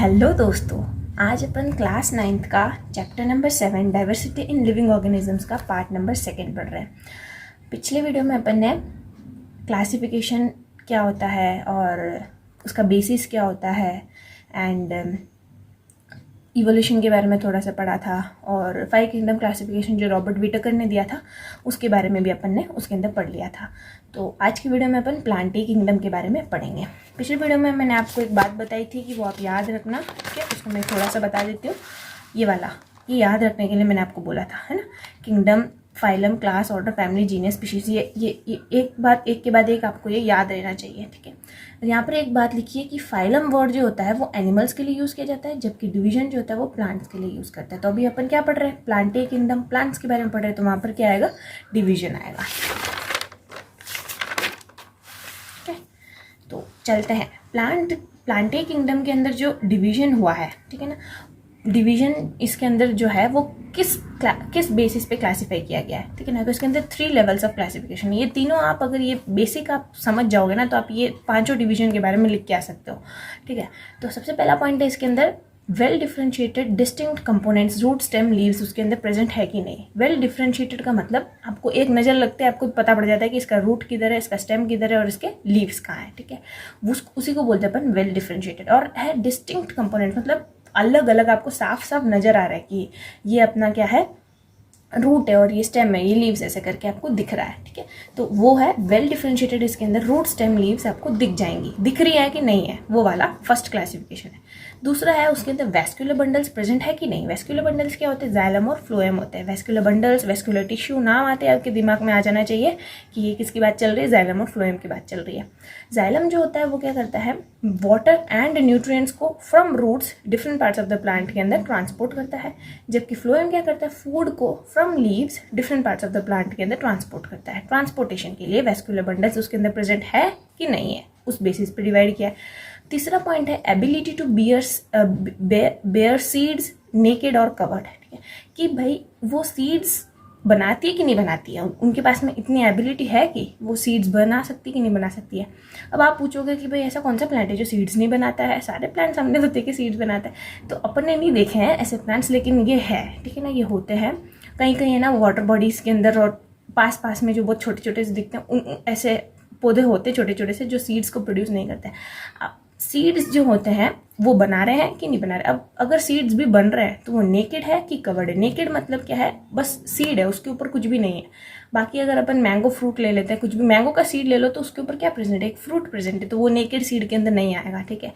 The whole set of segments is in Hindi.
हेलो दोस्तों, आज अपन क्लास 9th का chapter number 7 diversity in living organisms का पार्ट नंबर 2 पढ़ रहे हैं। पिछले वीडियो में अपन ने क्लासिफिकेशन क्या होता है और उसका बेसिस क्या होता है एंड इवोल्यूशन के बारे में थोड़ा सा पढ़ा था और 5 किंगडम क्लासिफिकेशन जो रॉबर्ट विटेकर ने दिया था उसके बारे में भी अपन ने उसके अंदर पढ़ लिया था। तो आज की वीडियो में अपन प्लांटी किंगडम के बारे में पढ़ेंगे। पिछले वीडियो में मैंने आपको एक बात बताई थी कि वो आप याद रखना, ठीक है। उसको मैं थोड़ा सा बता देती हूँ। ये याद रखने के लिए मैंने आपको बोला था, है ना। Kingdom, phylum, class, order, family, genius, species, ये एक के बाद एक आपको ये याद रहना चाहिए, ठीक है। यहाँ पर एक बात लिखी है कि फाइलम वर्ड जो होता है वो एनिमल्स के लिए यूज़ किया जाता है, जबकि डिवीजन जो होता है वो प्लांट्स के लिए यूज़ करता है। तो अभी अपन क्या पढ़ रहे हैं, प्लांटी किंगडम, प्लांट्स के बारे में पढ़ रहे हैं। तो वहाँ पर क्या आएगा, डिवीजन आएगा, ठीक है। तो चलते हैं प्लांटी किंगडम के अंदर जो डिवीजन हुआ है, ठीक है ना। डिवीजन इसके अंदर जो है वो किस बेसिस पे क्लासिफाई किया गया है, ठीक है ना। तो इसके अंदर 3 लेवल्स ऑफ क्लासिफिकेशन, ये तीनों आप अगर ये बेसिक आप समझ जाओगे ना तो आप ये 5 डिवीजन के बारे में लिख के आ सकते हो, ठीक है। तो सबसे पहला पॉइंट है इसके अंदर well differentiated distinct components, root, stem, leaves उसके अंदर प्रेजेंट है कि नहीं। वेल डिफरेंशिएटेड का मतलब आपको एक नज़र लगते हैं आपको पता पड़ जाता है कि इसका रूट किधर है, इसका स्टेम किधर है और इसके लीव्स कहाँ है, ठीक है। उसी को बोलते हैं अपन वेल डिफरेंशिएटेड। और है डिस्टिंक्ट कंपोनेंट, मतलब अलग अलग आपको साफ साफ नजर आ रहा है कि ये अपना क्या है, रूट है और ये स्टेम है, ये लीव्स ऐसे करके आपको दिख रहा है, ठीक है। तो वो है वेल डिफरेंशिएटेड। इसके अंदर रूट, स्टेम, लीव्स आपको दिख जाएंगी, दिख रही है कि नहीं है, वो वाला फर्स्ट क्लासिफिकेशन है। दूसरा है उसके अंदर वेस्क्यूलर बंडल्स प्रेजेंट है कि नहीं। वेस्क्यूलर बंडल्स क्या होते हैं, जाइलम और फ्लोएम होते हैं। वेस्क्यूलर बंडल्स, वेस्क्यूलर टिश्यू नाम आते हैं, आपके दिमाग में आ जाना चाहिए कि ये किसकी बात चल रही है, जाइलम और फ्लोएम की बात चल रही है। जाइलम जो होता है वो क्या करता है, वाटर एंड न्यूट्रिएंट्स को from roots different parts of the plant के अंदर ट्रांसपोर्ट करता है, जबकि फ्लोएम क्या करता है, फूड को from leaves different parts of the plant के अंदर ट्रांसपोर्ट करता है। ट्रांसपोर्टेशन के लिए वेस्क्यूलर बंडल्स उसके अंदर प्रेजेंट है कि नहीं है, उस बेसिस पे डिवाइड किया है। तीसरा पॉइंट है ability to bear seeds naked और कवर्ड, ठीक है। कि भाई वो सीड्स बनाती है कि नहीं बनाती है, उनके पास में इतनी एबिलिटी है कि वो सीड्स बना सकती है कि नहीं बना सकती है। अब आप पूछोगे कि भाई ऐसा कौन सा प्लांट है जो सीड्स नहीं बनाता है, सारे प्लांट्स हमने तो देखे सीड्स बनाते हैं। तो अपन ने नहीं देखे हैं ऐसे प्लांट्स, लेकिन ये है, ठीक है ना। ये होते हैं कहीं कहीं है ना, वाटर बॉडीज़ के अंदर और पास में जो बहुत छोटे छोटे से दिखते हैं उन ऐसे पौधे होते हैं छोटे छोटे से जो सीड्स को प्रोड्यूस नहीं करते हैं। सीड्स जो होते हैं वो बना रहे हैं कि नहीं बना रहे। अब अगर सीड्स भी बन रहे हैं तो वो नेकेड है कि कवर्ड है। नेकेड मतलब क्या है, बस सीड है, उसके ऊपर कुछ भी नहीं है। बाकी अगर अपन मैंगो फ्रूट ले लेते हैं, कुछ भी मैंगो का सीड ले लो तो उसके ऊपर क्या प्रेजेंट है, एक फ्रूट प्रेजेंट है, तो वो नेकेड सीड के अंदर नहीं आएगा, ठीक है।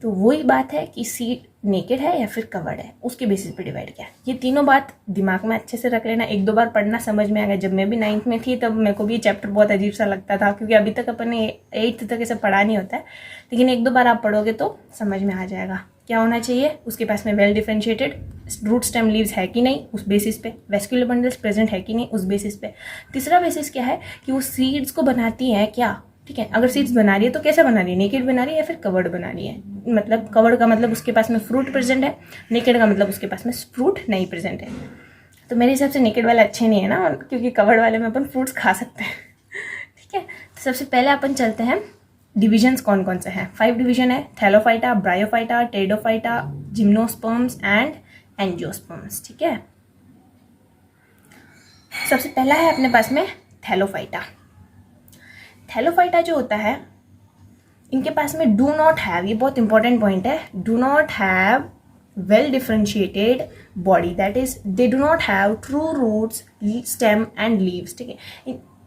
तो वही बात है कि सीड नेकेड है या फिर कवर्ड है, उसके बेसिस पे डिवाइड किया। ये तीनों बात दिमाग में अच्छे से रख लेना, 1-2 बार पढ़ना समझ में आ गया। जब मैं भी 9th में थी तब मेरे को भी चैप्टर बहुत अजीब सा लगता था, क्योंकि अभी तक अपन ने 8th तक ऐसा पढ़ा नहीं होता है, लेकिन 1-2 बार आप पढ़ोगे तो समझ में आ जाएगा। क्या होना चाहिए, उसके पास में well differentiated root, stem, leaves है कि नहीं, उस बेसिस पे। वेस्क्यूलर बंडल्स प्रेजेंट है कि नहीं, उस बेसिस पे। तीसरा बेसिस क्या है कि वो सीड्स को बनाती है क्या, ठीक है। अगर सीड्स बना रही है तो कैसे बना रही है, नेकेड बना रही है या फिर कवर्ड बना रही है। मतलब कवर्ड का मतलब उसके पास में फ्रूट प्रेजेंट है, नेकेड का मतलब उसके पास में फ्रूट नहीं प्रेजेंट है। तो मेरे हिसाब से नेकेड वाले अच्छे नहीं है ना, क्योंकि कवर्ड वाले में अपन फ्रूट्स खा सकते हैं, ठीक है। तो सबसे पहले अपन चलते हैं डिविजन्स कौन कौन से हैं। 5 डिवीजन है, Thallophyta, bryophyta, pteridophyta, gymnosperms and angiosperms, ठीक है। सबसे पहला है अपने पास में थैलोफाइटा। थैलोफाइटा जो होता है इनके पास में डू नॉट हैव, ये बहुत इंपॉर्टेंट पॉइंट है, do not have well differentiated body, that is they do not have true roots, stem and leaves, ठीक है।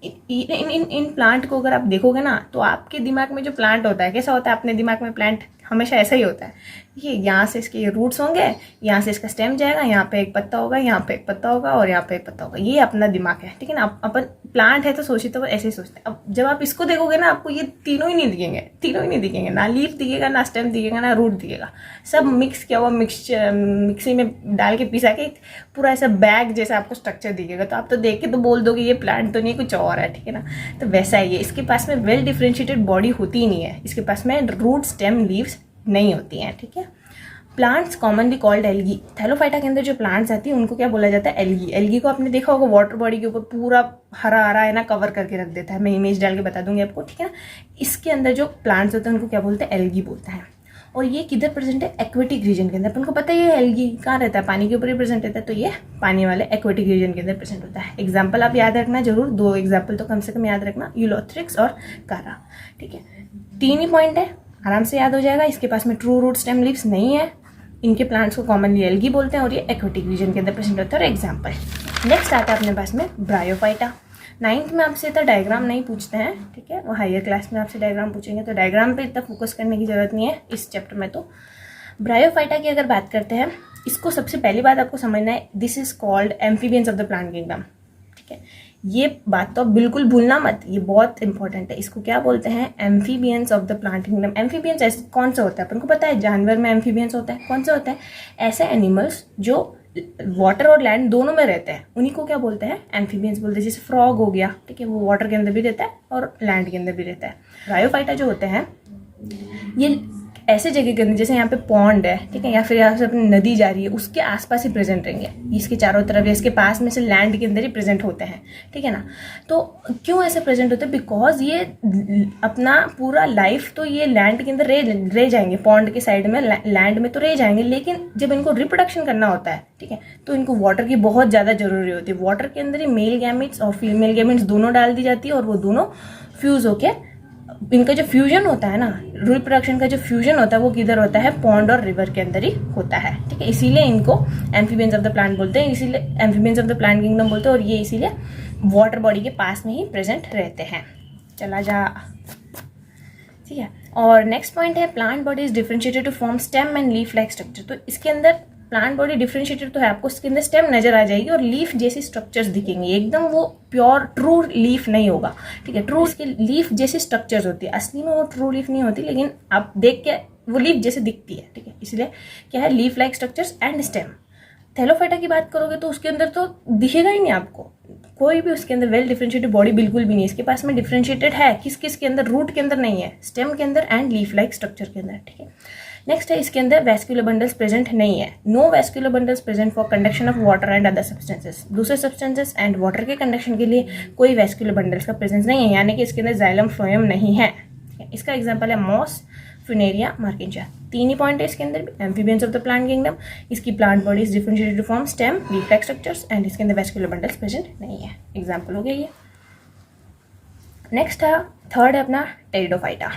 इन प्लांट को अगर आप देखोगे ना तो आपके दिमाग में जो प्लांट होता है कैसा होता है, अपने दिमाग में प्लांट हमेशा ऐसा ही होता है। ये यहाँ से इसके ये रूट्स होंगे, यहाँ से इसका स्टेम जाएगा, यहाँ पे एक पत्ता होगा, यहाँ पे एक पत्ता होगा और यहाँ पे एक पत्ता होगा। ये अपना दिमाग है, ठीक है ना। अपन प्लांट है तो सोचते तो ऐसे ही सोचते हैं। अब जब आप इसको देखोगे ना आपको ये तीनों ही नहीं दिखेंगे, ना लीफ दिखेगा, ना स्टेम दिखेगा, ना रूट दिखेगा। सब मिक्स किया हुआ मिक्सी में डाल के पिसा के पूरा ऐसा बैग जैसा आपको स्ट्रक्चर दिखेगा। तो आप तो देख के तो बोल दोगे ये प्लांट तो नहीं कुछ और है, ठीक है ना। तो वैसा ही है, इसके पास में वेल डिफरेंशिएटेड बॉडी होती ही नहीं है, इसके पास में रूट, स्टेम, लीव्स नहीं होती हैं, ठीक है। Plants commonly called algae. Thallophyta के अंदर जो प्लांट्स आती हैं उनको क्या बोला जाता है, एल्गी। एल्गी को आपने देखा होगा वाटर बॉडी के ऊपर पूरा हरा हरा है ना कवर करके रख देता है, मैं इमेज डाल के बता दूंगी आपको, ठीक है ना। इसके अंदर जो प्लांट्स होते हैं उनको क्या बोलते हैं, एल्गी बोलते हैं। और ये किधर प्रेजेंट है, एक्वेटिक रीजन के अंदर। अपन को पता है ये एल्गी कहाँ रहता है, पानी के ऊपर ही प्रेजेंट रहता है, तो ये पानी वाले एक्वेटिक रीजन के अंदर प्रेजेंट होता है। एग्जाम्पल आप याद रखना जरूर, 2 एग्जाम्पल तो कम से कम याद रखना, यूलोथ्रिक्स और कारा। ठीक है, 3 ही पॉइंट है, आराम से याद हो जाएगा। इसके पास में ट्रू रूट स्टेम लीव्स नहीं है, इनके प्लांट्स को कॉमनली एल्गी बोलते हैं और ये एक्वेटिक रीजन के अंदर प्रेजेंट होता है। और एग्जाम्पल नेक्स्ट आता है अपने पास में ब्रायोफाइटा। 9th में आपसे इतना डायग्राम नहीं पूछते हैं, ठीक है, वो हायर क्लास में आपसे डायग्राम पूछेंगे, तो डायग्राम पे इतना फोकस करने की जरूरत नहीं है इस चैप्टर में। तो ब्रायोफाइटा की अगर बात करते हैं, इसको सबसे पहली बात आपको समझना है, this is called amphibians of the plant kingdom. ठीक है, ये बात तो बिल्कुल भूलना मत, ये बहुत इंपॉर्टेंट है। इसको क्या बोलते हैं, amphibians of the plant kingdom. Amphibians कौन सा होता है, अपन को पता है जानवर में एम्फीबियंस होता है, कौन सा होता है, ऐसे एनिमल्स जो वाटर और लैंड दोनों में रहते हैं, उन्हीं को क्या बोलते हैं, एम्फीबियंस बोलते हैं। जैसे फ्रॉग हो गया, ठीक है, वो वाटर के अंदर भी रहता है और लैंड के अंदर भी रहता है। ब्रायोफाइटा जो होते हैं ये ऐसे जगह के अंदर, जैसे यहाँ पे पॉन्ड है, ठीक है, या फिर यहाँ से अपनी नदी जा रही है, उसके आसपास ही प्रेजेंट रहेंगे, इसके चारों तरफ या इसके पास में से लैंड के अंदर ही प्रेजेंट होते हैं। ठीक है ना, तो क्यों ऐसे प्रेजेंट होते हैं, बिकॉज ये अपना पूरा लाइफ तो ये लैंड के अंदर रह जाएंगे, पॉन्ड के साइड में लैंड में तो रह जाएंगे, लेकिन जब इनको रिप्रोडक्शन करना होता है, ठीक है, तो इनको वाटर की बहुत ज़्यादा जरूरी होती है। वाटर के अंदर ही मेल गैमेट्स और फीमेल गैमेट्स दोनों डाल दी जाती है और वो दोनों फ्यूज होके, इनका जो फ्यूजन होता है ना, रिप्रोडक्शन का जो फ्यूजन होता है वो किधर होता है, पॉन्ड और रिवर के अंदर ही होता है। ठीक है, इसीलिए इनको एम्फीबियंस ऑफ द प्लांट बोलते हैं, इसीलिए amphibians of the plant kingdom बोलते हैं, और ये इसीलिए वाटर बॉडी के पास में ही प्रेजेंट रहते हैं। चला जा, ठीक है। और नेक्स्ट पॉइंट है, plant body is differentiated to form stem and leaf like structure. तो इसके अंदर प्लांट बॉडी डिफरेंशिएटेड तो है, आपको इसके अंदर स्टेम नजर आ जाएगी और लीफ जैसी स्ट्रक्चर्स दिखेंगे, एकदम वो प्योर ट्रू लीफ नहीं होगा। ठीक है, ट्रू इसके लीफ जैसी स्ट्रक्चर्स होती है, असली में वो ट्रू लीफ नहीं होती, लेकिन आप देख के वो लीफ जैसे दिखती है। ठीक है, इसलिए क्या है, leaf like structures and stem. Thallophyta की बात करोगे तो उसके अंदर तो दिखेगा ही नहीं आपको कोई भी, उसके अंदर वेल डिफरेंशिएटेड बॉडी बिल्कुल भी नहीं। इसके पास में डिफरेंशिएटेड है किस किस के अंदर, रूट के अंदर नहीं है, स्टेम के अंदर एंड लीफ लाइक स्ट्रक्चर के अंदर। ठीक है, नेक्स्ट है, इसके अंदर वैस्कुलर बंडल्स प्रेजेंट नहीं है, no vascular bundles present for conduction of water and other substances. दूसरे सब्सटेंसेस एंड वाटर के कंडक्शन के लिए कोई वैस्कुलर बंडल्स का प्रेजेंस नहीं है, यानी कि इसके अंदर जाइलम फ्लोएम नहीं है। इसका एग्जाम्पल है मॉस, फुनेरिया, मार्किंजा। 3 ही पॉइंट है इसके अंदर भी, amphibians of the plant kingdom. इसकी plant body is differentiated to form stem, leaf like structures and इसके अंदर वैस्कुलर बंडल्स प्रेजेंट नहीं है। एग्जाम्पल हो गया ये। नेक्स्ट है, थर्ड है अपना टेरिडोफाइटा।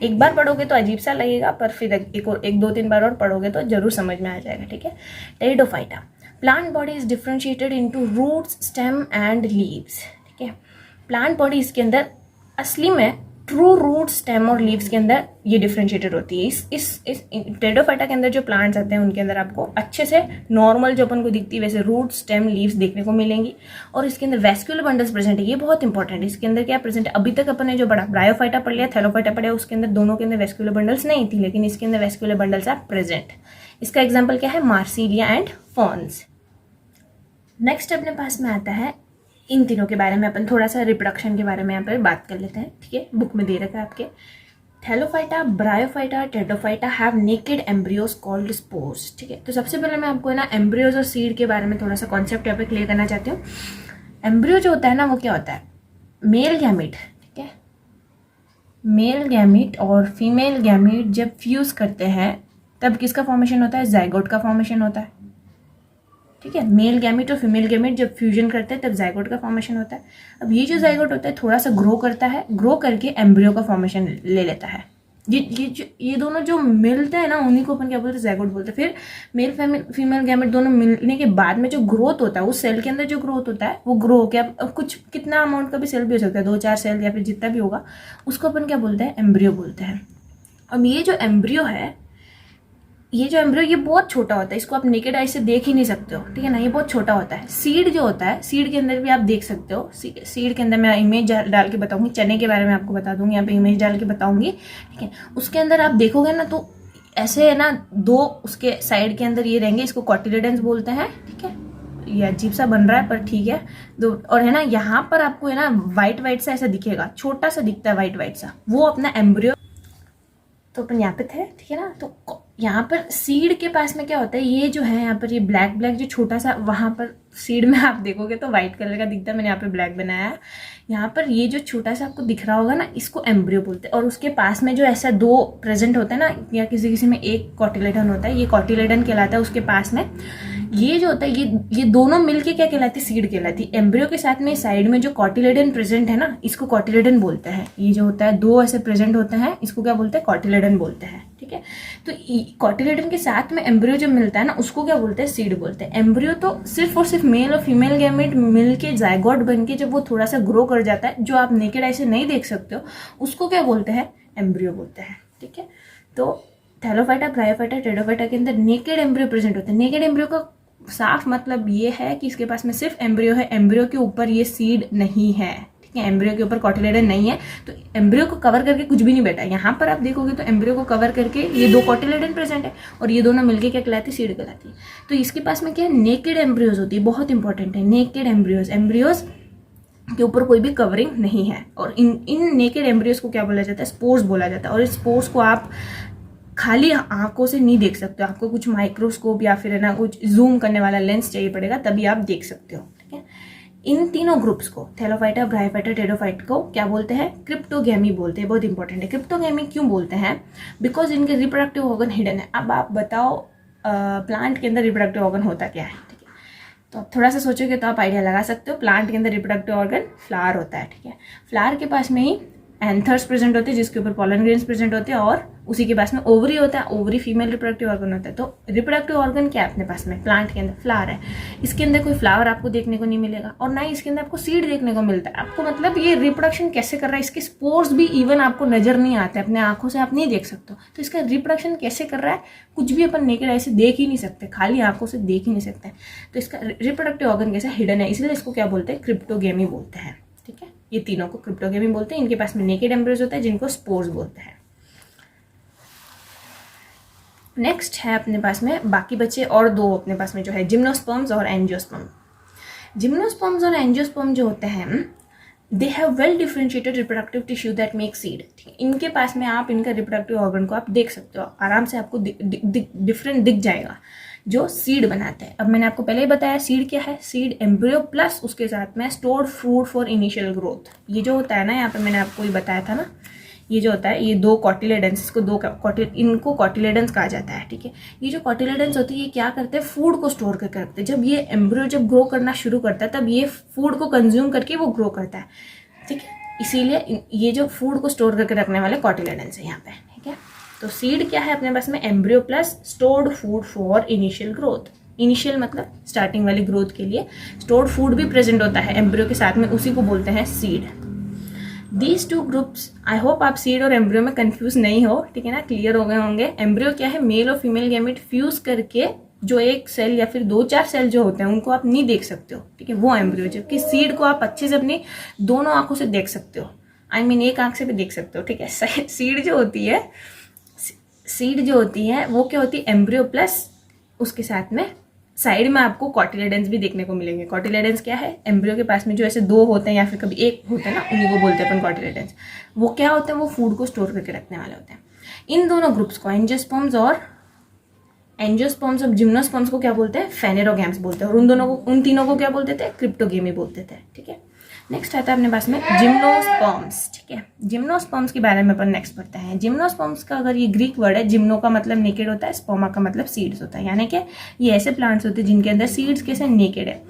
एक बार पढ़ोगे तो अजीब सा लगेगा, पर फिर एक 2-3 बार और पढ़ोगे तो जरूर समझ में आ जाएगा। ठीक है, pteridophyta, plant body is differentiated into roots, stem and leaves. ठीक है, प्लांट बॉडी इसके अंदर असली में ट्रू रूट, स्टेम और लीव्स के अंदर ये डिफरेंशिएटेड होती है। इस टेरिडोफाइटा के अंदर जो प्लांट्स आते हैं उनके अंदर आपको अच्छे से नॉर्मल जो अपन को दिखती है वैसे रूट, स्टेम, लीव्स देखने को मिलेंगी, और इसके अंदर वैस्कुलर बंडल्स प्रेजेंट है। ये बहुत इंपॉर्टेंट है, इसके अंदर क्या प्रेजेंट है, अभी तक अपन ने जो बड़ा ब्रायोफाइटा पढ़ लिया, थैलोफाइटा पढ़ा, उसके अंदर दोनों के अंदर वैस्कुलर बंडल्स नहीं थी, लेकिन इसके अंदर वैस्कुलर बंडल्स आर प्रेजेंट। इसका एग्जाम्पल क्या है, मार्सिलिया एंड फॉर्न्स। नेक्स्ट अपने पास में आता है, इन तीनों के बारे में अपन थोड़ा सा रिप्रोडक्शन के बारे में यहाँ पर बात कर लेते हैं। ठीक है, बुक में दे रखा है आपके, Thallophyta, bryophyta, pteridophyta have naked embryos called spores. ठीक है, तो सबसे पहले मैं आपको है ना एम्ब्रियोज और सीड के बारे में थोड़ा सा कॉन्सेप्ट यहाँ पे क्लियर करना चाहती हूँ। एम्ब्रियो जो होता है ना, वो क्या होता है, मेल गैमीट। ठीक है, मेल गैमीट और फीमेल गैमीट जब फ्यूज करते हैं तब किसका फॉर्मेशन होता है, जाइगोट का फॉर्मेशन होता है। ठीक है, मेल गैमेट और फीमेल गैमेट जब फ्यूजन करते हैं तब जाइगोट का फॉर्मेशन होता है। अब ये जो जाइगोट होता है थोड़ा सा ग्रो करता है, ग्रो करके एम्ब्रियो का फॉर्मेशन ले लेता है। ये दोनों जो मिलते हैं ना, उन्हीं को अपन क्या बोलते हैं, जाइगोट बोलते हैं। फिर मेल फीमेल गैमेट दोनों मिलने के बाद में जो ग्रोथ होता है, उस सेल के अंदर जो ग्रोथ होता है, वो ग्रो क्या कुछ कितना अमाउंट का भी सेल भी हो सकता है, 2-4 सेल या फिर जितना भी होगा, उसको अपन क्या बोलते हैं, एम्ब्रियो बोलते हैं। अब ये जो एम्ब्रियो है, ये बहुत छोटा होता है, इसको आप नेकेड आई से देख ही नहीं सकते हो। ठीक है ना, ये बहुत छोटा होता है। सीड जो होता है, सीड के अंदर भी आप देख सकते हो। सीड के अंदर मैं इमेज डाल के बताऊंगी, चने के बारे में आपको बता दूंगी, यहाँ पे इमेज डाल के बताऊंगी। ठीक है, उसके अंदर आप देखोगे ना तो ऐसे है ना, 2 उसके साइड के अंदर ये रहेंगे, इसको कॉटिलेडन्स बोलते हैं। ठीक है, ये अजीब सा बन रहा है पर ठीक है, और है ना यहाँ पर आपको है ना व्हाइट सा ऐसा दिखेगा, छोटा सा दिखता है व्हाइट सा, वो अपना एम्ब्रियो। तो अपन यहाँ पे थे, ठीक है ना, तो यहाँ पर सीड के पास में क्या होता है, ये जो है यहाँ पर ये ब्लैक ब्लैक जो छोटा सा, वहाँ पर सीड में आप देखोगे तो वाइट कलर का दिखता है, मैंने यहाँ पे ब्लैक बनाया है। यहाँ पर ये जो छोटा सा आपको दिख रहा होगा ना, इसको एम्ब्रियो बोलते हैं। और उसके पास में जो ऐसा दो प्रेजेंट होता है ना, या किसी किसी में एक कॉटिलेडन होता है, ये कॉटिलेडन कहलाता है। उसके पास में ये जो होता है, ये दोनों मिलके क्या कहलाती है, सीड कहलाती है। एम्ब्रियो के साथ में साइड में जो कॉटिलेडन प्रेजेंट है ना, इसको कॉटिलेडन बोलते हैं। ये जो होता है दो ऐसे प्रेजेंट होते हैं, इसको क्या बोलते हैं, कॉटिलेडन बोलते हैं। ठीक है, तो कॉटिलेडन के साथ में एम्ब्रियो जो मिलता है ना, उसको क्या बोलते हैं, सीड बोलते हैं। एम्ब्रियो तो सिर्फ और सिर्फ मेल और फीमेल गैमेट मिलके जायगोट बन के जब वो थोड़ा सा ग्रो कर जाता है, जो आप नेकेड आई से नहीं देख सकते हो, उसको क्या बोलते हैं, एम्ब्रियो बोलते हैं। ठीक है, तो थैलोफाइटा, ब्रायोफाइटा, टेरिडोफाइटा के अंदर नेकेड एम्ब्रियो प्रेजेंट होते हैं। नेकेड एम्ब्रियो का साफ मतलब ये है कि इसके पास में सिर्फ एम्ब्रियो है, एम्ब्रियो के ऊपर ये सीड नहीं है। ठीक है, एम्ब्रियो के ऊपर कॉटिलेडन नहीं है, तो एम्ब्रियो को कवर करके कुछ भी नहीं बैठा है। यहाँ पर आप देखोगे तो एम्ब्रियो को कवर करके ये दो कॉटिलेडन प्रेजेंट है, और ये दोनों मिलके क्या कहलाती है, सीड कहलाती है। तो इसके पास में क्या है, नेकेड एम्ब्रियोज होती है, बहुत इंपॉर्टेंट है। नेकेड एम्ब्रियोज, एम्ब्रियोज के ऊपर कोई भी कवरिंग नहीं है। और इन नेकेड एम्ब्रियोज को क्या बोला जाता है, स्पोर्स बोला जाता है। और इस स्पोर्स को आप खाली आंखों से नहीं देख सकते हो, आपको कुछ माइक्रोस्कोप या फिर है ना कुछ जूम करने वाला लेंस चाहिए पड़ेगा, तभी आप देख सकते हो। ठीक है, इन तीनों ग्रुप्स को, थैलोफाइटा, ब्रायोफाइटा, टेरिडोफाइट को क्या बोलते हैं, क्रिप्टोगैमी बोलते हैं। बहुत इंपॉर्टेंट है। क्रिप्टोगैमी क्यों बोलते हैं, बिकॉज इनके रिप्रोडक्टिव ऑर्गन हिडन है। अब आप बताओ प्लांट के अंदर रिप्रोडक्टिव ऑर्गन होता क्या है। ठीक है, तो आप थोड़ा सा सोचोगे तो आप आइडिया लगा सकते हो। प्लांट के अंदर रिप्रोडक्टिव ऑर्गन फ्लावर होता है। ठीक है, फ्लावर के पास में ही एंथर्स प्रेजेंट होते हैं, जिसके ऊपर पॉलन ग्रेन्स प्रेजेंट होते हैं, और उसी के पास में ओवरी होता है। ओवरी फीमेल रिप्रोडक्टिव ऑर्गन होता है। तो रिप्रोडक्टिव ऑर्गन क्या है अपने पास में, प्लांट के अंदर फ्लावर है। इसके अंदर कोई फ्लावर आपको देखने को नहीं मिलेगा, और ना ही इसके अंदर आपको सीड देखने को मिलता है। आपको मतलब ये रिप्रोडक्शन कैसे कर रहा है, इसके स्पोर्स भी इवन आपको नजर नहीं आते, अपने आंखों से आप नहीं देख सकते हो। तो इसका रिप्रोडक्शन कैसे कर रहा है, कुछ भी अपन नेकेड आई से देख ही नहीं सकते, खाली आंखों से देख ही नहीं सकते। तो इसका रिप्रोडक्टिव ऑर्गन कैसे हिडन है, इसलिए इसको क्या बोलते हैं, क्रिप्टोगैमी बोलते हैं। ठीक है, ये तीनों को क्रिप्टोगैमी बोलते हैं। इनके पास में नेकेड एम्ब्रियोज होता है, जिनको स्पोर्स बोलते हैं। नेक्स्ट है अपने पास में बाकी बचे और दो अपने पास में जो है, जिम्नोस्पर्म्स और एंजियोस्पर्म। जिम्नोस्पर्म्स और एंजियोस्पर्म जो होते हैं, they have well differentiated reproductive tissue that make seed. इनके पास में आप इनका रिप्रोडक्टिव ऑर्गन को आप देख सकते हो, आराम से आपको डिफरेंट दिख जाएगा, जो सीड बनाते हैं। अब मैंने आपको पहले ही बताया सीड क्या है, सीड एम्ब्रियो प्लस उसके साथ में stored food for initial growth. ये जो होता है ना, यहाँ पे मैंने आपको ये बताया था ना, ये जो होता है, ये दो कॉटिलेडन्स, इसको इनको कॉटिलेडन्स कहा जाता है। ठीक है, ये जो कॉटिलेडन्स होती है, ये क्या करते हैं, फूड को स्टोर करके रखते हैं। जब ये एम्ब्रियो जब ग्रो करना शुरू करता है, तब ये फूड को कंज्यूम करके वो ग्रो करता है। ठीक है, इसीलिए ये जो फूड को स्टोर करके रखने वाले कॉटिलेडन्स है यहाँ पे। ठीक है, तो सीड क्या है अपने पास में, embryo plus stored food for initial growth. Initial मतलब स्टार्टिंग वाली ग्रोथ के लिए स्टोर्ड फूड भी प्रेजेंट होता है एम्ब्रियो के साथ में, उसी को बोलते हैं seed. These two groups, I hope आप सीड और एम्ब्रियो में कंफ्यूज नहीं हो। ठीक है ना, क्लियर हो गए होंगे। एम्ब्रियो क्या है, मेल और फीमेल गैमेट फ्यूज करके जो एक सेल या फिर 2-4 सेल जो होते हैं, उनको आप नहीं देख सकते हो। ठीक है, वो एम्ब्रियो। जबकि सीड को आप अच्छे से अपनी दोनों आंखों से देख सकते हो, आई मीन एक आंख से भी देख सकते हो। ठीक है, सीड जो होती है वो क्या होती है, एम्ब्रियो प्लस उसके साथ में साइड में आपको कॉटिलेडन्स भी देखने को मिलेंगे। कॉटिलेडन्स क्या है, एम्ब्रियो के पास में जो ऐसे दो होते हैं या फिर कभी एक होता है ना, उन्हीं को बोलते हैं अपन कॉटिलेडन्स। वो क्या होते हैं, वो फूड को स्टोर करके रखने वाले होते हैं। इन दोनों ग्रुप्स को, एंजियोस्पर्म्स और जिम्नोस्पर्म्स को क्या बोलते हैं, फेनेरोगैम्स बोलते हैं। और उन तीनों को क्या बोलते थे, क्रिप्टोगैमी बोलते थे। ठीक है, नेक्स्ट आता है अपने पास में जिम्नोस्पर्म्स। ठीक है, जिम्नोस्पर्म्स के बारे में अपन नेक्स्ट पढ़ते हैं। जिम्नोस्पर्म्स का अगर ये ग्रीक वर्ड है, जिम्नो का मतलब नेकेड होता है, स्पर्मा का मतलब सीड्स होता है। यानी कि ये ऐसे प्लांट्स होते हैं जिनके अंदर सीड्स कैसे नेकेड है।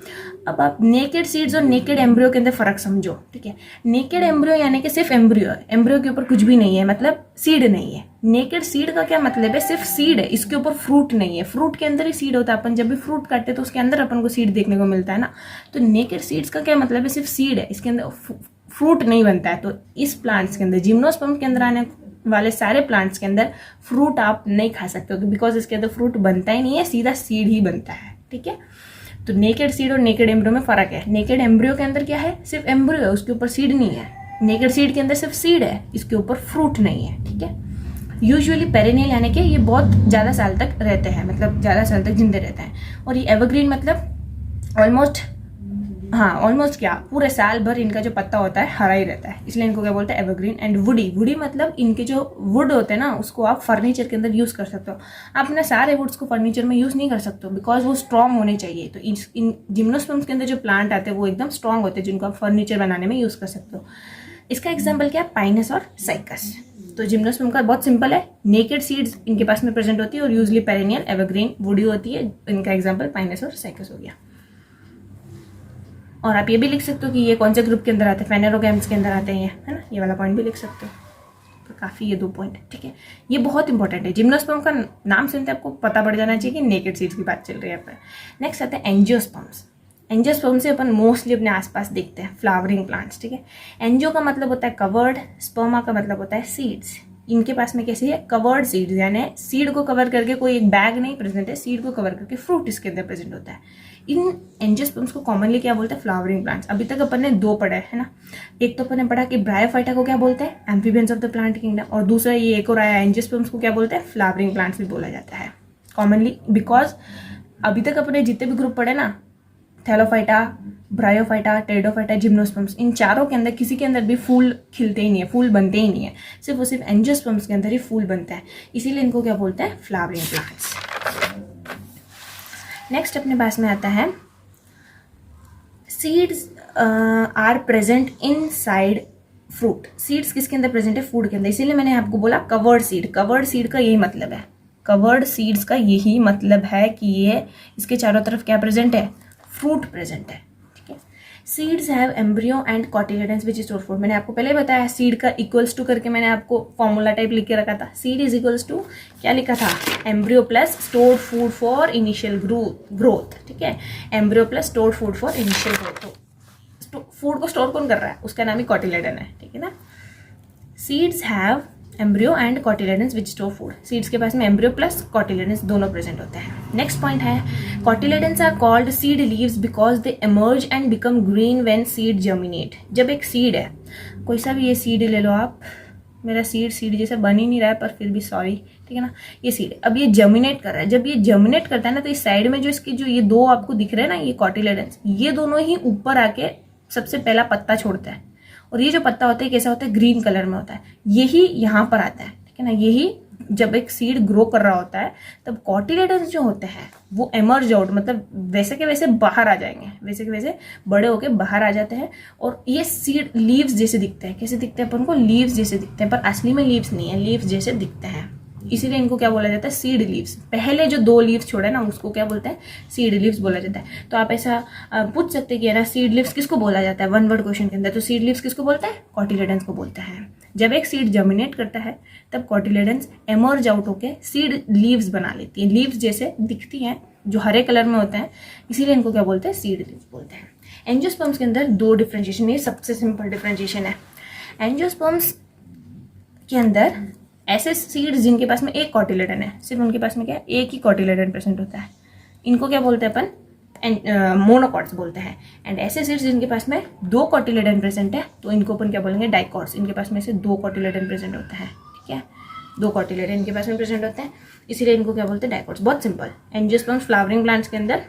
अब आप नेकेड सीड्स और नेकेड एम्ब्रियो के अंदर फर्क समझो। ठीक है, नेकेड एम्ब्रियो यानी कि सिर्फ एम्ब्रियो है, एम्ब्रियो के ऊपर कुछ भी नहीं है, मतलब सीड नहीं है। नेकेड सीड का क्या मतलब है, सिर्फ सीड है, इसके ऊपर फ्रूट नहीं है। फ्रूट के अंदर ही सीड होता है, अपन जब भी फ्रूट काटते हैं तो उसके अंदर अपन को सीड देखने को मिलता है ना। तो नेकेड सीड्स का क्या मतलब है, सिर्फ सीड है, इसके अंदर फ्रूट नहीं बनता है। तो इस प्लांट्स के अंदर, जिम्नोस्पर्म के अंदर आने वाले सारे प्लांट्स के अंदर फ्रूट आप नहीं खा सकते हो, बिकॉज इसके अंदर फ्रूट बनता ही नहीं है, सीधा सीड ही बनता है। ठीक है, तो नेकेड सीड और नेकेड एम्ब्रियो में फर्क है। नेकेड एम्ब्रियो के अंदर क्या है, सिर्फ एम्ब्रियो है, उसके ऊपर सीड नहीं है। नेकेड सीड के अंदर सिर्फ सीड है, इसके ऊपर फ्रूट नहीं है। ठीक है, यूजुअली पेरेनियल यानी कि ये बहुत ज़्यादा साल तक रहते हैं, मतलब ज़्यादा साल तक जिंदे रहते हैं। और ये एवरग्रीन मतलब ऑलमोस्ट हाँ ऑलमोस्ट क्या पूरे साल भर इनका जो पत्ता होता है हरा ही रहता है, इसलिए इनको क्या बोलते हैं एवरग्रीन। एंड वुडी, वुडी मतलब इनके जो वुड होते हैं ना उसको आप फर्नीचर के अंदर यूज़ कर सकते हो। आप अपने सारे वुड्स को फर्नीचर में यूज़ नहीं कर सकते हो बिकॉज वो स्ट्रॉन्ग होने चाहिए। तो इन जिम्नोस्पर्म्स के अंदर जो प्लांट आते हैं वो एकदम स्ट्रॉन्ग होते हैं जिनको आप फर्नीचर बनाने में यूज़ कर सकते हो। इसका एग्जाम्पल क्या है, पाइनस और साइकस। तो जिम्नोस्पर्म का बहुत सिंपल है, नेकेड सीड्स इनके पास में प्रेजेंट होती है और यूजली पेरेनियल एवरग्रीन वुडी होती है। इनका एग्जाम्पल पाइनस और साइकस हो गया। और आप ये भी लिख सकते हो कि ये कौन से ग्रुप के अंदर आते हैं, फेनेरोगैम्स के अंदर आते हैं ये, है ना, ये वाला पॉइंट भी लिख सकते हो। तो काफ़ी ये 2 पॉइंट, ठीक है, ये बहुत इंपॉर्टेंट है। जिम्नोस्पर्म का नाम सुनते आपको पता पड़ जाना चाहिए कि नेकेड सीड्स की बात चल रही है यहाँ पर। नेक्स्ट आते हैं एंजियोस्पर्म्स। एंजियोस्पर्म से अपन मोस्टली अपने आसपास देखते हैं फ्लावरिंग प्लांट्स, ठीक है। एंजियो का मतलब होता है कवर्ड, स्पर्मा का मतलब होता है सीड्स। इनके पास में कैसी है, कवर्ड सीड्स, यानी सीड को कवर करके कोई एक बैग नहीं प्रेजेंट है, सीड को कवर करके फ्रूट इसके अंदर प्रेजेंट होता है। इन एंजियोस्पर्म्स को कॉमनली क्या बोलते हैं, फ्लावरिंग प्लांट्स। अभी तक अपन ने 2 पढ़ा है ना, एक तो अपन ने पढ़ा कि ब्रायोफाइटा को क्या बोलते हैं, amphibians of the plant kingdom, और दूसरा ये एक और आया एंजियोस्पर्म्स को क्या बोलते हैं, फ्लावरिंग प्लांट्स भी बोला जाता है कॉमनली। बिकॉज अभी तक अपने जितने भी ग्रुप पढ़े ना, थैलोफाइटा, ब्रायोफाइटा, टेरिडोफाइटा, जिम्नोस्पर्म्स, इन चारों के अंदर किसी के अंदर भी फूल खिलते ही नहीं है, फूल बनते ही नहीं है, सिर्फ और सिर्फ एंजियोस्पर्म्स के अंदर ही फूल बनता है, इसीलिए इनको क्या बोलते हैं, फ्लावरिंग प्लांट्स। नेक्स्ट अपने पास में आता है seeds are present inside fruit. Seeds किसके अंदर प्रेजेंट है, फूड के अंदर, इसीलिए मैंने आपको बोला कवर्ड सीड। कवर्ड सीड का यही मतलब है, कवर्ड सीड्स का यही मतलब है कि ये इसके चारों तरफ क्या प्रेजेंट है, फ्रूट प्रेजेंट है, ठीक है। Seeds have embryo and cotyledons which store food. मैंने आपको पहले बताया सीड का इक्वल्स टू करके मैंने आपको फॉर्मूला टाइप लिख के रखा था। सीड इज इक्वल्स टू क्या लिखा था, embryo plus stored food for initial growth, ठीक है। Embryo plus stored food for initial growth. तो फूड को स्टोर कौन कर रहा है, उसका नाम ही कॉटिलेडन है, ठीक है ना। Seeds have embryo and cotyledons which store food. Seeds के पास में एम्ब्रियो प्लस कॉटिलेडन्स दोनों प्रेजेंट होते हैं। नेक्स्ट पॉइंट है cotyledons are called seed leaves because they emerge and become green when seed germinate. जब एक सीड है, कोई सा भी ये सीड ले लो आप, मेरा सीड जैसे बन ही नहीं रहा है पर फिर भी सॉरी, ठीक है ना, ये सीड अब ये जर्मिनेट कर रहा है। जब ये जर्मिनेट करता है ना तो इस साइड में जो इसके जो ये 2 आपको दिख रहे हैं ना, ये कॉटिलेडन्स, ये दोनों ही ऊपर आके सबसे पहला पत्ता छोड़ता है, और ये जो पत्ता होता है कैसा होता है, ग्रीन कलर में होता है, यही यहाँ पर आता है, ठीक है ना। यही जब एक सीड ग्रो कर रहा होता है तब कॉटिलेडन्स जो होते हैं वो एमर्ज आउट, मतलब वैसे के वैसे बाहर आ जाएंगे, वैसे के वैसे बड़े होके बाहर आ जाते हैं, और ये सीड लीव्स जैसे दिखते हैं। कैसे दिखते हैं अपन को, लीव्स जैसे दिखते हैं, पर असली में लीव्स नहीं है, लीव्स जैसे दिखते हैं, इसीलिए इनको क्या बोला जाता है, सीड लीव्स। पहले जो 2 लीव्स छोड़े ना उसको क्या बोलते हैं, सीड लीव्स बोला जाता है। तो आप ऐसा पूछ सकते हैं कि ना सीड लीव्स किसको बोला जाता है, 1 वर्ड क्वेश्चन के अंदर, तो सीड लीव्स किसको बोलते हैं, कॉटिलेडन्स को बोलते हैं। जब एक सीड जर्मिनेट करता है तब कॉटिलेडन्स एमर्ज आउट होके सीड लीव्स बना लेती है, लीव्स जैसे दिखती हैं जो हरे कलर में होते हैं, इसीलिए इनको क्या बोलते हैं, सीड लीव्स बोलते हैं। एंजियोस्पर्म्स के अंदर 2 डिफ्रेंशिएशन, ये सबसे सिंपल डिफ्रेंशिएशन है। एंजियोस्पर्म्स के अंदर ऐसे सीड्स जिनके पास में एक कॉटिलेडन है, सिर्फ उनके पास में क्या है, एक ही कॉटिलेडन प्रेजेंट होता है, इनको क्या बोलते हैं अपन, मोनोकॉट्स बोलते हैं। एंड ऐसे सीड्स जिनके पास में 2 कॉटिलेडन प्रेजेंट है तो इनको अपन क्या बोलेंगे, डाइकॉट्स। इनके पास में से 2 कॉटिलेडन प्रेजेंट होता है, ठीक है, 2 कॉटिलेडन इनके पास में प्रेजेंट होते हैं, इसीलिए इनको क्या बोलते हैं, डाइकॉट्स। बहुत सिंपल। एंजियोस्पर्म्स फ्लावरिंग प्लांट्स के अंदर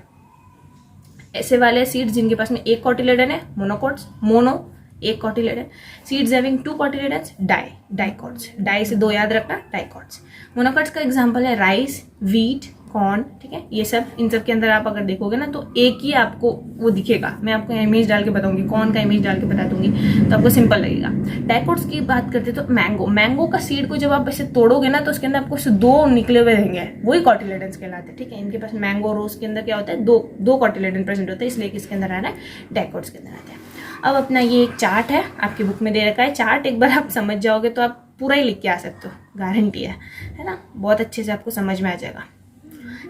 ऐसे वाले सीड्स जिनके पास में एक कॉटिलेडन है, मोनोकॉट्स, मोनो एक cotyledon. Seeds having 2 cotyledons, dicots. Di से 2 याद रखना, डाइकॉट्स। मोनोकॉट्स का एग्जांपल है राइस, व्हीट, कॉर्न, ठीक है, ये सब। इन सब के अंदर आप अगर देखोगे ना तो एक ही आपको वो दिखेगा। मैं आपको इमेज डाल के बताऊंगी, कॉर्न का इमेज डाल के बता दूंगी तो आपको सिंपल लगेगा। डाइकॉट्स की बात करते तो मैंगो का सीड को जब आप ऐसे तोड़ोगे ना तो उसके अंदर आपको 2 निकले हुए रहेंगे, वही कॉटिलेडन्स कहलाते हैं, ठीक है। इनके पास मैंगो रोज के अंदर क्या होता है, 2 कॉटिलेडन प्रेजेंट होता है, इसलिए किसके अंदर आ रहा है, डाइकॉट्स के अंदर आता है। अब अपना ये एक चार्ट है, आपकी बुक में दे रखा है चार्ट, एक बार आप समझ जाओगे तो आप पूरा ही लिख के आ सकते हो, गारंटी है ना, बहुत अच्छे से आपको समझ में आ जाएगा।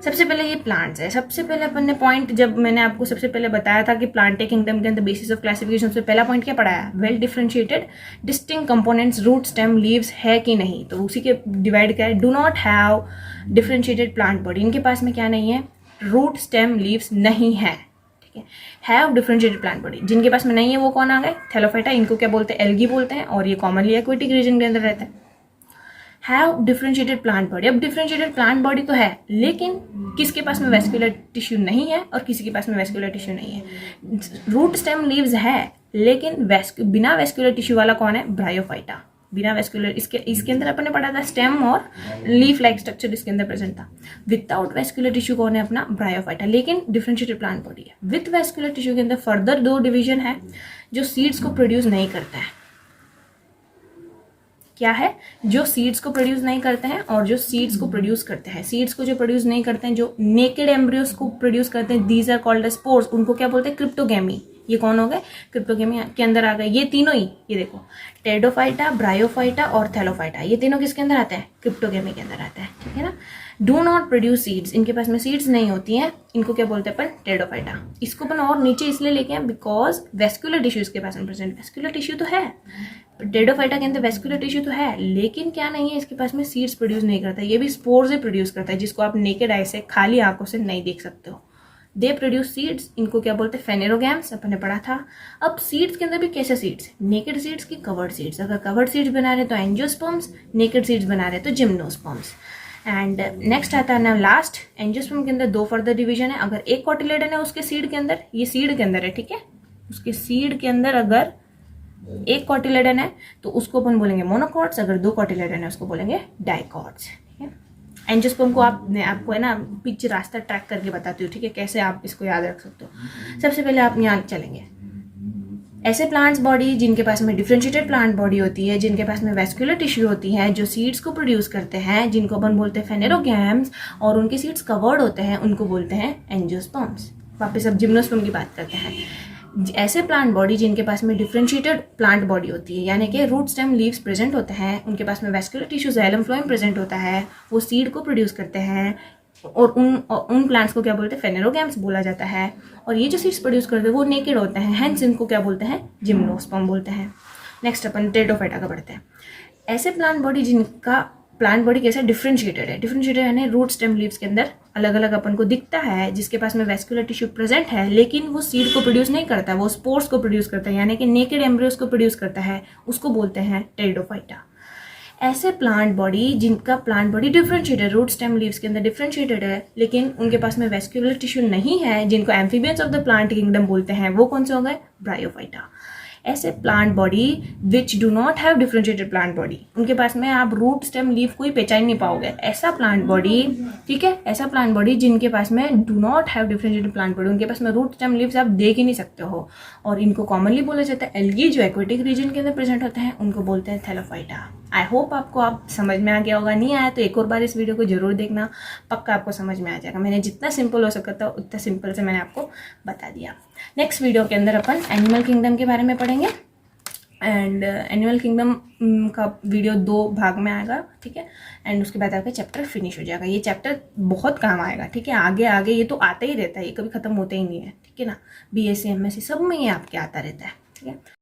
सबसे पहले ये प्लांट्स है। सबसे पहले अपन ने पॉइंट, जब मैंने आपको सबसे पहले बताया था कि प्लांटे किंगडम के अंदर बेसिस ऑफ क्लासिफिकेशन से पहला पॉइंट क्या पढ़ाया, well differentiated distinct components root stem leaves है कि नहीं, तो उसी के डिवाइड क्या है, do not have differentiated plant body. इनके पास में क्या नहीं है, रूट स्टेम लीव्स नहीं है, ठीक है। हैव डिफरेंशिएटेड प्लांट बॉडी, जिनके पास में नहीं है वो कौन आ गए, थैलोफाइटा, इनको क्या बोलते हैं, एल्गी बोलते हैं, और ये कॉमनली एक्वेटिक रीजन के अंदर रहते हैं। Have differentiated plant body. अब डिफरेंशिएटेड प्लांट बॉडी तो है, लेकिन किसके पास में वेस्कुलर टिश्यू नहीं है और किसी के पास में वेस्कुलर टिश्यू नहीं है। रूट स्टेम लीव्स है, लेकिन बिना वेस्कुलर टिश्यू वाला कौन है? ब्रायोफाइटा। बिना वेस्कुलर, इसके अंदर अपन ने पढ़ा था स्टेम और लीफ लाइक स्ट्रक्चर इसके अंदर प्रेजेंट था। विदाउट वेस्कुलर टिश्यू कौन है? अपना ब्रायोफाइटा, लेकिन डिफरेंशिएटेड प्लांट बॉडी है। विथ वेस्कुलर टिश्यू के अंदर फर्दर 2 डिवीजन है जो सीड्स को प्रोड्यूस नहीं करता है। क्या है? जो सीड्स को प्रोड्यूस नहीं करते हैं और जो सीड्स को प्रोड्यूस करते हैं। सीड्स को जो प्रोड्यूस नहीं करते हैं, जो नेकेड एम्ब्रियोस को प्रोड्यूस करते हैं, these are called as spores. उनको क्या बोलते हैं? क्रिप्टोगेमी। ये कौन हो गए? क्रिप्टोगेमी के अंदर आ गए ये तीनों ही। ये देखो, टेरिडोफाइटा, ब्रायोफाइटा और थैलोफाइटा, ये तीनों किसके अंदर आते हैं? क्रिप्टोगेमी के अंदर आते हैं, ठीक है ना। डू नॉट प्रोड्यूस सीड्स, इनके पास में सीड्स नहीं होती हैं। इनको क्या बोलते हैं अपन? टेरिडोफाइटा। इसको अपन और नीचे इसलिए लेके हैं बिकॉज वेस्कुलर टिश्यू इसके पास में प्रेजेंट। वेस्कुलर टिश्यू तो है, टेरिडोफाइटा के अंदर वेस्कुलर टिश्यू तो है, लेकिन क्या नहीं है, इसके पास में सीड्स प्रोड्यूस नहीं करता। ये भी स्पोर से प्रोड्यूस करता है, जिसको आप नेकेड आई से, खाली आंखों से नहीं देख सकते हो। दे प्रोड्यूस सीड्स, इनको क्या बोलते हैं? फेनेरोगैम्स, अपन ने पढ़ा था। अब सीड्स के अंदर भी कैसे सीड्स? नेकेड सीड्स की कवर्ड सीड्स। अगर कवर्ड सीड्स बना रहे तो एंजियोस्पर्म्स, नेकेड सीड्स बना रहे तो जिम्नोस्पर्म्स। एंड नेक्स्ट आता है ना लास्ट, एंजियोस्पर्म के अंदर 2 फर्दर डिवीजन है। अगर एक कॉटिलेडन है उसके सीड के अंदर, ये सीड के अंदर है, ठीक है, उसके सीड के अंदर अगर एक कॉटिलेडन है तो उसको अपन बोलेंगे मोनोकॉट्स। अगर 2 कॉटिलेडन है उसको बोलेंगे डाइकॉट्स, ठीक है। एंजियोस्पर्म को आपको है ना पीछे रास्ता ट्रैक करके बताती हूँ, ठीक है, कैसे आप इसको याद रख सकते हो। सबसे पहले आप यहाँ चलेंगे, ऐसे प्लांट्स बॉडी जिनके पास में डिफरेंशिएटेड प्लांट बॉडी होती है, जिनके पास में वेस्कुलर टिश्यू होती है, जो सीड्स को प्रोड्यूस करते हैं, जिनको अपन बोलते हैं फेनेरोगैम्स, और उनके सीड्स कवर्ड होते हैं, उनको बोलते हैं एंजियोस्पर्म्स। वापस अब जिम्नोस्पर्म की बात करते हैं। ऐसे प्लांट बॉडी जिनके पास में डिफरेंशिएटेड प्लांट बॉडी होती है, यानी कि रूट स्टेम लीव्स प्रेजेंट होते हैं, उनके पास में vascular tissue xylem phloem present होता है, वो सीड को प्रोड्यूस करते हैं, और उन प्लांट्स को क्या बोलते हैं? फेनेरोगैम्स बोला जाता है। और ये जो सीड्स प्रोड्यूस करते हैं वो नेकेड होते हैं, हेंस इनको क्या बोलते हैं? जिम्नोस्पर्म बोलते हैं। नेक्स्ट अपन टेरिडोफाइटा का पढ़ते हैं। ऐसे प्लांट बॉडी जिनका प्लांट बॉडी कैसा? डिफरेंशिएटेड है। डिफरेंशिएटेड यानी रूट स्टेम लीव्स के अंदर अलग अलग अपन को दिखता है, जिसके पास में वेस्कुलर टिश्यू प्रेजेंट है, लेकिन वो सीड को प्रोड्यूस नहीं करता, वो स्पोर्स को प्रोड्यूस करता है, यानी कि नेकेड एम्ब्रियोस को प्रोड्यूस करता है, उसको बोलते हैं टेरिडोफाइटा। ऐसे प्लांट बॉडी जिनका plant body differentiated, root stem leaves के अंदर डिफरेंशिएटेड है, लेकिन उनके पास में वेस्कुलर टिश्यू नहीं है, जिनको amphibians of the plant kingdom बोलते हैं, वो कौन से हो गए? ब्रायोफाइटा। ऐसे plant body which do not have differentiated plant body, उनके पास में आप रूट स्टेम लीफ कोई पहचान नहीं पाओगे। ऐसा प्लांट बॉडी, ठीक है, ऐसा प्लांट बॉडी जिनके पास में do not have differentiated plant body, उनके पास में रूट स्टेम लीव्स आप देख ही नहीं सकते हो, और इनको कॉमनली बोला जाता है एल्गी, जो एक्वेटिक रीजन के अंदर प्रेजेंट होते हैं, उनको बोलते हैं थैलोफाइटा। आई होप आपको आप समझ में आ गया होगा। नहीं आया तो एक और बार इस वीडियो को जरूर देखना, पक्का आपको समझ में आ जाएगा। मैंने जितना सिंपल हो सकता था उतना सिंपल से मैंने आपको बता दिया। नेक्स्ट वीडियो के अंदर अपन एनिमल किंगडम के बारे में पढ़ेंगे, एंड एनिमल किंगडम का वीडियो 2 भाग में आएगा, ठीक है। एंड उसके बाद आपका चैप्टर फिनिश हो जाएगा। ये चैप्टर बहुत काम आएगा, ठीक है। आगे आगे ये तो आता ही रहता है, ये कभी खत्म होता ही नहीं है, ठीक है ना। BSc MSc सब में ये आपके आता रहता है, ठीक है।